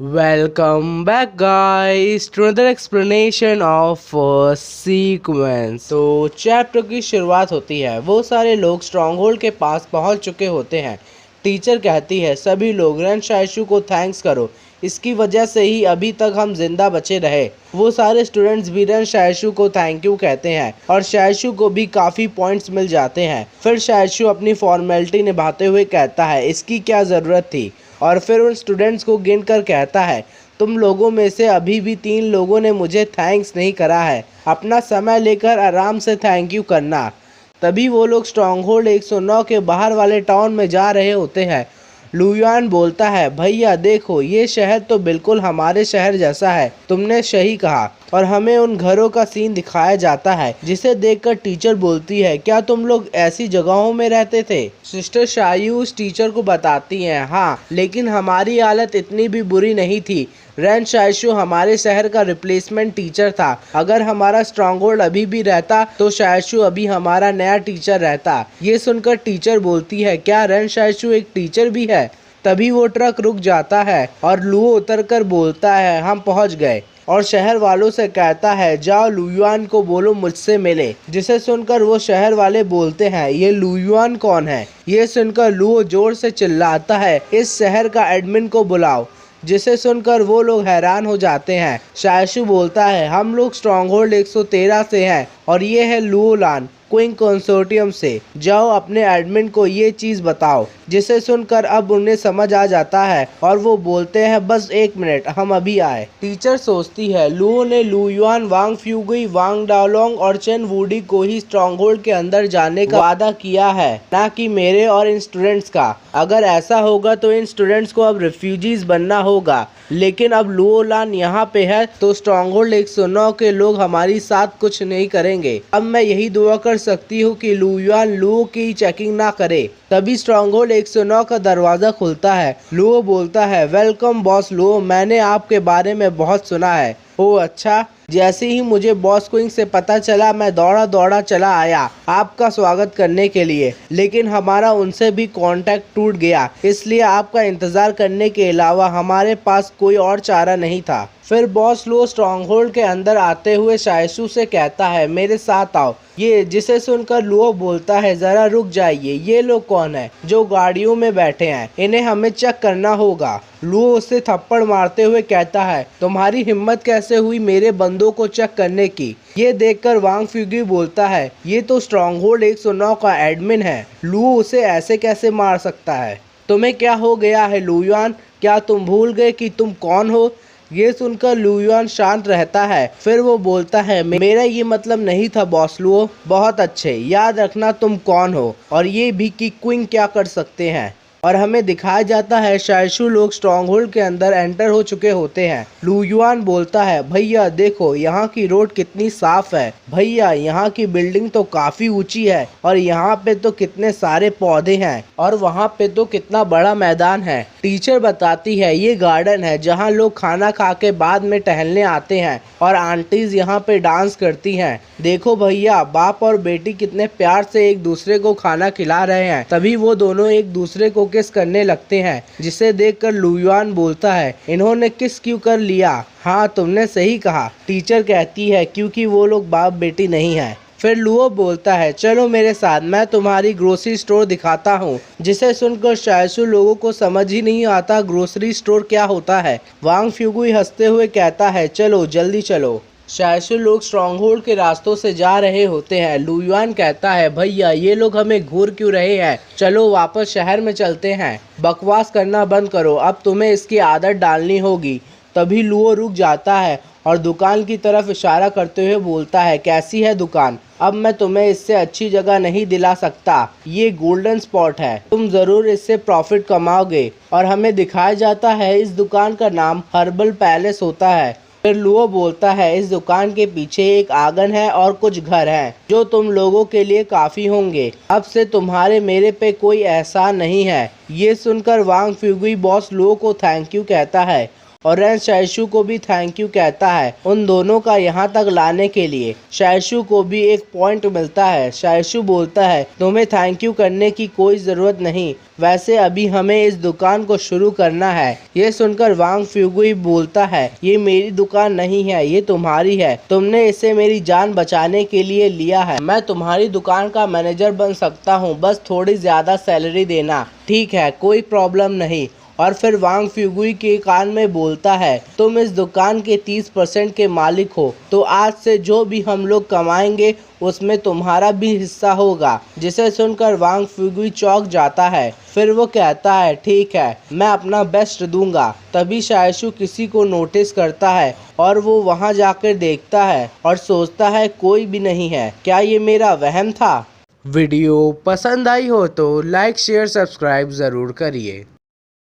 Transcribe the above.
Welcome back guys to another explanation of sequence। तो chapter की शुरुआत होती है। वो सारे लोग स्ट्रॉन्ग होल्ड के पास पहुंच चुके होते हैं। टीचर कहती है सभी लोग रन शायशु को थैंक्स करो, इसकी वजह से ही अभी तक हम जिंदा बचे रहे। वो सारे स्टूडेंट्स भी रन शायशु को थैंक यू कहते हैं और शायशु को भी काफ़ी पॉइंट्स मिल जाते हैं। फिर शायशु अपनी फॉर्मेलिटी निभाते हुए कहता है इसकी क्या ज़रूरत थी, और फिर उन स्टूडेंट्स को गिनकर कहता है तुम लोगों में से अभी भी 3 लोगों ने मुझे थैंक्स नहीं करा है, अपना समय लेकर आराम से थैंक यू करना। तभी वो लोग स्ट्रॉन्ग होल्ड 109 के बाहर वाले टाउन में जा रहे होते हैं। लुयान बोलता है भैया देखो, ये शहर तो बिल्कुल हमारे शहर जैसा है, तुमने सही कहा। और हमें उन घरों का सीन दिखाया जाता है जिसे देखकर टीचर बोलती है क्या तुम लोग ऐसी जगहों में रहते थे। सिस्टर शायू उस टीचर को बताती हैं हाँ, लेकिन हमारी हालत इतनी भी बुरी नहीं थी। रैन शायशु हमारे शहर का रिप्लेसमेंट टीचर था। अगर हमारा स्ट्रॉन्ग होल्ड अभी भी रहता तो शायशु अभी हमारा नया टीचर रहता। ये सुनकर टीचर बोलती है क्या रैन शायशु एक टीचर भी है। तभी वो ट्रक रुक जाता है और लुओ उतरकर बोलता है हम पहुंच गए, और शहर वालों से कहता है जाओ लुयुआन को बोलो मुझसे मिले। जिसे सुनकर वो शहर वाले बोलते हैं ये लुयुआन कौन है। ये सुनकर लुओ जोर से चिल्लाता है इस शहर का एडमिन को बुलाओ। जिसे सुनकर वो लोग हैरान हो जाते हैं। शायशु बोलता है हम लोग स्ट्रॉन्ग होल्ड 113 से हैं और ये है लुओलान क्विंग कंसोर्टियम से, जाओ अपने एडमिन को ये चीज़ बताओ। जिसे सुनकर अब उन्हें समझ आ जाता है और वो बोलते हैं बस 1 मिनट हम अभी आए। टीचर सोचती है लुओ ने लुयुआन, वांग फ्यूगुई, वांग डाओलोंग और चेन वुडी को ही स्ट्रॉन्ग होल्ड के अंदर जाने का वादा किया है, ना कि मेरे और इन स्टूडेंट्स का। अगर ऐसा होगा तो इन स्टूडेंट्स को अब रिफ्यूजीज बनना होगा, लेकिन अब लुओलान यहाँ पे है तो स्ट्रॉन्ग होल्ड 109 के लोग हमारी साथ कुछ नहीं करेंगे। अब मैं यही दुआ कर सकती हूँ कि लुयुआन लुओ की चेकिंग ना करे। तभी स्ट्रॉन्ग होल्ड 109 का दरवाजा खुलता है। लुओ बोलता है वेलकम बॉस लुओ, मैंने आपके बारे में बहुत सुना है। ओह अच्छा। जैसे ही मुझे बॉस क्विंग से पता चला मैं दौड़ा दौड़ा चला आया आपका स्वागत करने के लिए, लेकिन हमारा उनसे भी कांटेक्ट टूट गया, इसलिए आपका इंतज़ार करने के अलावा हमारे पास कोई और चारा नहीं था। फिर बॉस लुओ स्ट्रॉन्ग होल्ड के अंदर आते हुए शायशु से कहता है मेरे साथ आओ। ये जिसे सुनकर लुओ बोलता है जरा रुक जाइए, ये लोग कौन है जो गाड़ियों में बैठे हैं, इन्हें हमें चेक करना होगा। लुओ उसे थप्पड़ मारते हुए कहता है तुम्हारी हिम्मत कैसे हुई मेरे बंदों को चेक करने की। ये देखकर वांग फ्यूगी बोलता है ये तो स्ट्रॉन्ग होल्ड 109 का एडमिन है, लुओ उसे ऐसे कैसे मार सकता है। तुम्हें क्या हो गया है लुयुआन, क्या तुम भूल गए कि तुम कौन हो। ये सुनकर लुयुआन शांत रहता है। फिर वो बोलता है मेरा ये मतलब नहीं था बॉस लुओ। बहुत अच्छे, याद रखना तुम कौन हो और ये भी कि क्विंग क्या कर सकते हैं। और हमें दिखाया जाता है शायशु लोग स्ट्रॉन्ग होल्ड के अंदर एंटर हो चुके होते हैं। लुयुआन बोलता है भैया देखो यहाँ की रोड कितनी साफ है, भैया यहाँ की बिल्डिंग तो काफी ऊंची है, और यहाँ पे तो कितने सारे पौधे हैं, और वहाँ पे तो कितना बड़ा मैदान है। टीचर बताती है ये गार्डन है जहाँ लोग खाना खा के बाद में टहलने आते हैं और आंटीज यहाँ पे डांस करती हैं। देखो भैया बाप और बेटी कितने प्यार से एक दूसरे को खाना खिला रहे हैं। तभी वो दोनों एक दूसरे को किस करने लगते हैं, जिसे देखकर लुयुआन बोलता है इन्होंने किस क्यों कर लिया। हाँ तुमने सही कहा, टीचर कहती है क्योंकि वो लोग बाप बेटी नहीं है। फिर लुओ बोलता है चलो मेरे साथ, मैं तुम्हारी ग्रोसरी स्टोर दिखाता हूँ। जिसे सुनकर शायशु लोगों को समझ ही नहीं आता ग्रोसरी स्टोर क्या होता है। वांग फ्यूगुई हंसते हुए कहता है चलो जल्दी चलो। शायशु लोग स्ट्रॉन्ग होल्ड के रास्तों से जा रहे होते हैं। लुयुआन कहता है भैया ये लोग हमें घूर क्यों रहे हैं, चलो वापस शहर में चलते हैं। बकवास करना बंद करो, अब तुम्हें इसकी आदत डालनी होगी। तभी लुओ रुक जाता है और दुकान की तरफ इशारा करते हुए बोलता है कैसी है दुकान, अब मैं तुम्हें इससे अच्छी जगह नहीं दिला सकता, ये गोल्डन स्पॉट है, तुम जरूर इससे प्रॉफिट कमाओगे। और हमें दिखाया जाता है इस दुकान का नाम हर्बल पैलेस होता है। फिर लुओ बोलता है इस दुकान के पीछे एक आंगन है और कुछ घर हैं जो तुम लोगों के लिए काफी होंगे, अब से तुम्हारे मेरे पे कोई एहसान नहीं है। ये सुनकर वांग फ्यूगुई बॉस लुओ को थैंक यू कहता है और रेन शाइशु को भी थैंक यू कहता है उन दोनों का यहाँ तक लाने के लिए। शाइशु को भी एक पॉइंट मिलता है। शाइशु बोलता है तुम्हें थैंक यू करने की कोई ज़रूरत नहीं, वैसे अभी हमें इस दुकान को शुरू करना है। ये सुनकर वांग फ्यूगुई बोलता है ये मेरी दुकान नहीं है, ये तुम्हारी है। तुमने इसे मेरी जान बचाने के लिए लिया है। मैं तुम्हारी दुकान का मैनेजर बन सकता हूँ, बस थोड़ी ज़्यादा सैलरी देना। ठीक है, कोई प्रॉब्लम नहीं। और फिर वांग फ्यूगुई के कान में बोलता है तुम इस दुकान के 30% के मालिक हो, तो आज से जो भी हम लोग कमाएंगे उसमें तुम्हारा भी हिस्सा होगा। जिसे सुनकर वांग फ्यूगुई चौंक जाता है। फिर वो कहता है ठीक है, मैं अपना बेस्ट दूंगा। तभी शाइशु किसी को नोटिस करता है और वो वहां जाकर देखता है और सोचता है कोई भी नहीं है, क्या ये मेरा वहम था। वीडियो पसंद आई हो तो लाइक शेयर सब्सक्राइब ज़रूर करिए।